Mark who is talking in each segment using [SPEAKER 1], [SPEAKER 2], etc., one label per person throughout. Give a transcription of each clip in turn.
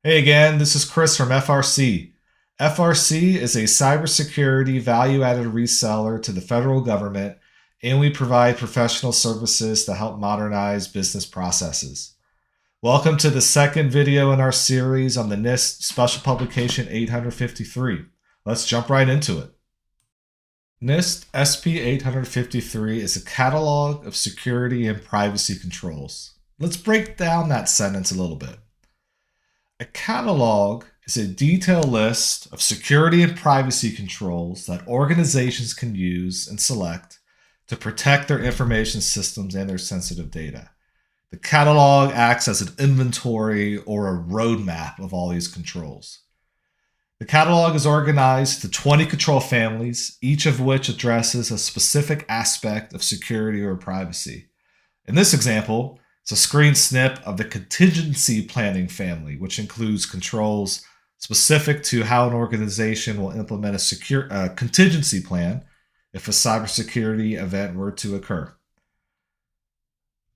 [SPEAKER 1] Hey again, this is Chris from FRC. FRC is a cybersecurity value-added reseller to the federal government, and we provide professional services to help modernize business processes. Welcome to the second video in our series on the NIST Special Publication 853. Let's jump right into it. NIST SP 853 is a catalog of security and privacy controls. Let's break down that sentence a little bit. A catalog is a detailed list of security and privacy controls that organizations can use and select to protect their information systems and their sensitive data. The catalog acts as an inventory or a roadmap of all these controls. The catalog is organized into 20 control families, each of which addresses a specific aspect of security or privacy. In this example, it's a screen snip of the contingency planning family, which includes controls specific to how an organization will implement a contingency plan if a cybersecurity event were to occur.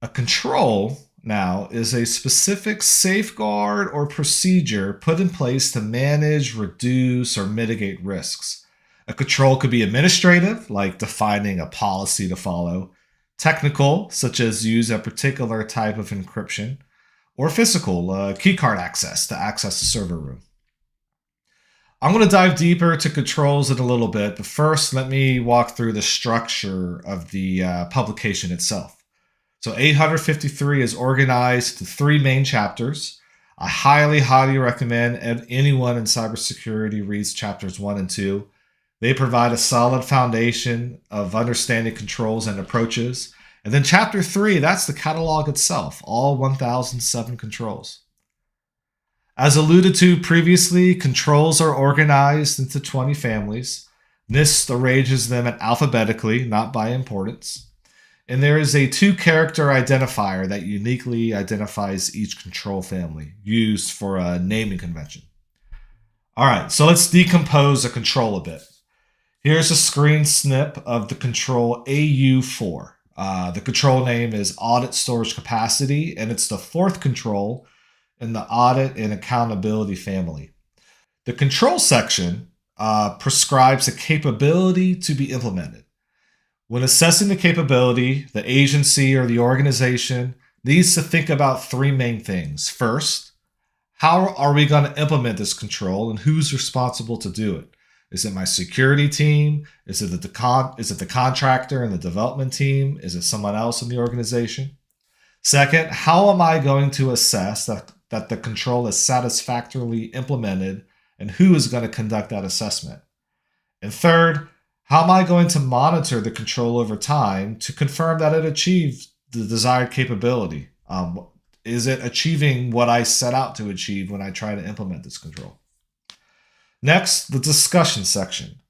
[SPEAKER 1] A control now is a specific safeguard or procedure put in place to manage, reduce, or mitigate risks. A control could be administrative, like defining a policy to follow, technical, such as use a particular type of encryption, or physical, keycard access to access the server room. I'm going to dive deeper to controls in a little bit, but first let me walk through the structure of the publication itself. So 853 is organized into 3 main chapters. I highly recommend anyone in cybersecurity reads chapters 1 and 2. They provide a solid foundation of understanding controls and approaches. And then chapter 3, that's the catalog itself, all 1007 controls. As alluded to previously, controls are organized into 20 families. NIST arranges them alphabetically, not by importance. And there is a 2-character identifier that uniquely identifies each control family, used for a naming convention. All right, so let's decompose a control a bit. Here's a screen snip of the control AU4. The control name is Audit Storage Capacity, and it's the 4th control in the Audit and Accountability family. The control section prescribes a capability to be implemented. When assessing the capability, the agency or the organization needs to think about 3 main things. First, how are we going to implement this control and who's responsible to do it? Is it my security team? Is it the contractor and the development team? Is it someone else in the organization? Second, how am I going to assess that the control is satisfactorily implemented, and who is going to conduct that assessment? And third, how am I going to monitor the control over time to confirm that it achieves the desired capability? Is it achieving what I set out to achieve when I try to implement this control? Next, the discussion section.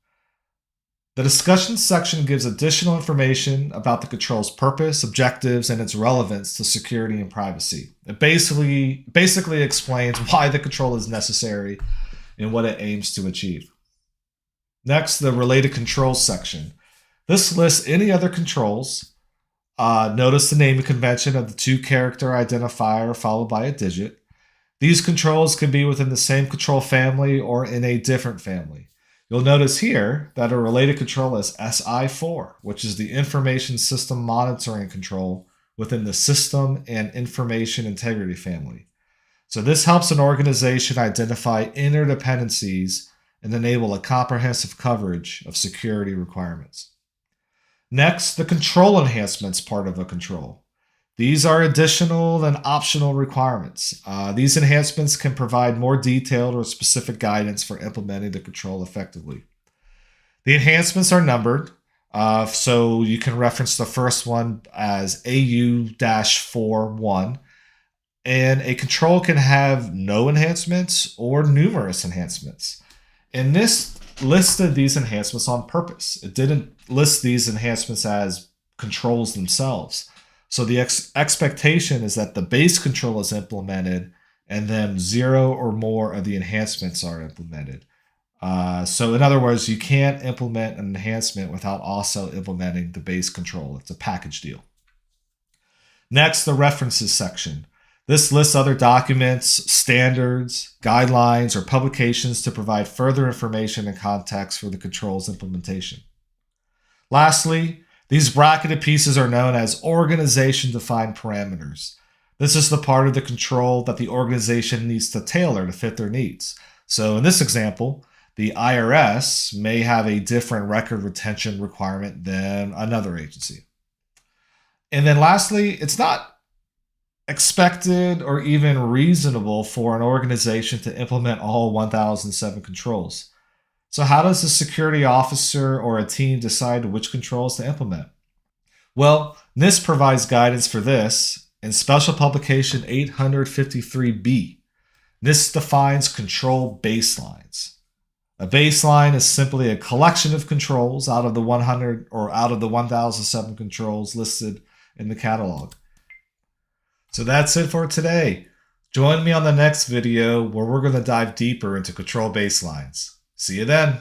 [SPEAKER 1] The discussion section gives additional information about the control's purpose, objectives, and its relevance to security and privacy. It basically explains why the control is necessary and what it aims to achieve. Next, the related controls section. This lists any other controls. Notice the naming convention of the 2-character identifier followed by a digit. These controls can be within the same control family or in a different family. You'll notice here that a related control is SI4, which is the Information System Monitoring Control within the System and Information Integrity family. So this helps an organization identify interdependencies and enable a comprehensive coverage of security requirements. Next, the control enhancements part of a control. These are additional and optional requirements. These enhancements can provide more detailed or specific guidance for implementing the control effectively. The enhancements are numbered, so you can reference the first one as AU-41, and a control can have no enhancements or numerous enhancements. And this listed these enhancements on purpose. It didn't list these enhancements as controls themselves. So the expectation is that the base control is implemented and then 0 or more of the enhancements are implemented. So in other words, you can't implement an enhancement without also implementing the base control. It's a package deal. Next, the references section. This lists other documents, standards, guidelines, or publications to provide further information and context for the control's implementation. Lastly, these bracketed pieces are known as organization-defined parameters. This is the part of the control that the organization needs to tailor to fit their needs. So in this example, the IRS may have a different record retention requirement than another agency. And then lastly, it's not expected or even reasonable for an organization to implement all 1007 controls. So how does a security officer or a team decide which controls to implement? Well, NIST provides guidance for this in Special Publication 853B. NIST defines control baselines. A baseline is simply a collection of controls out of the 100 or out of the 1007 controls listed in the catalog. So that's it for today. Join me on the next video where we're going to dive deeper into control baselines. See you then.